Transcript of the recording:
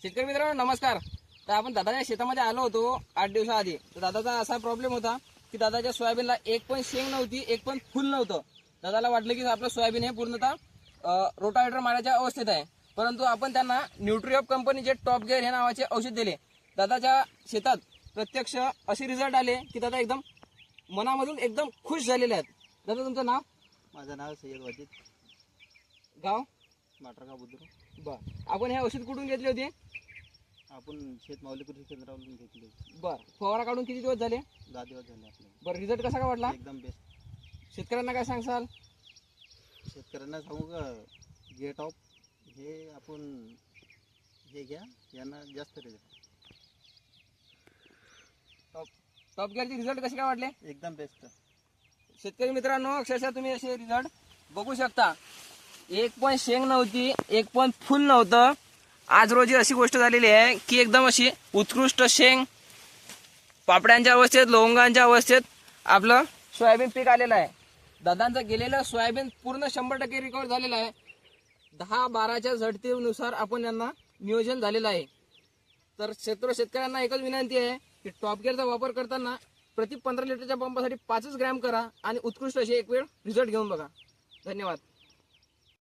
शेतकरी मित्रांनो नमस्कार. तर आपण दादाच्या शेतामध्ये आलो होतो 8 दिवसाआधी. तर दादाचा असा प्रॉब्लेम होता की दादाच्या सोयाबीनला एक पण शेंग नव्हती, एक पण फुल नव्हतं. दादाला वाटलं की आपलं सोयाबीन हे पूर्णतः रोटावेटर मारायच्या अवस्थेत आहे. परंतु आपण त्यांना न्यूट्रिऑप कंपनीचे टॉप गिअर हे नावाचे औषध दिले. दादाच्या शेतात प्रत्यक्ष असे रिझल्ट आले की दादा एकदम मनामधून एकदम खुश झालेले आहेत. दादा तुमचं नाव? माझं नाव सय्यद वाजिद, गाव? माटरगाव बुद्रुक. बर. आपण हे औषध कुठून घेतले होते? आपण शेत माऊली कृषी केंद्रावरून घेतले. बर. फवारा काढून किती दिवस झाले? 10 दिवस झाले आपले. बरं, रिझल्ट कसा काय वाटला? एकदम बेस्ट. शेतकऱ्यांना काय सांगसाल? शेतकऱ्यांना सांगू का, गेट ऑफ हे आपण हे घ्या, यांना जास्त रिझल्ट. टॉप गिअरचे रिझल्ट कसे काय वाटले? एकदम बेस्ट. शेतकरी मित्रांनो अक्षरशः तुम्ही असे रिझल्ट बघू शकता. एक पण शेंग नव्हती, एक पण फुल नव्हतं. आज रोजी अशी गोष्ट झालेली आहे की एकदम अशी उत्कृष्ट शेंग, पापड्यांच्या अवस्थेत, लवंगांच्या अवस्थेत आपलं सोयाबीन पीक आलेलं आहे. दादांचं गेलेलं सोयाबीन पूर्ण 100% रिकवर झालेलं आहे. 10-12च्या झडतीनुसार आपण यांना नियोजन झालेलं आहे. तर शेतकऱ्यांना एकच विनंती आहे की टॉप गिअरचा वापर करताना प्रति 15 लिटरच्या पंपासाठी 5 ग्रॅम करा आणि उत्कृष्ट असे एक वेळ रिझल्ट घेऊन बघा. धन्यवाद.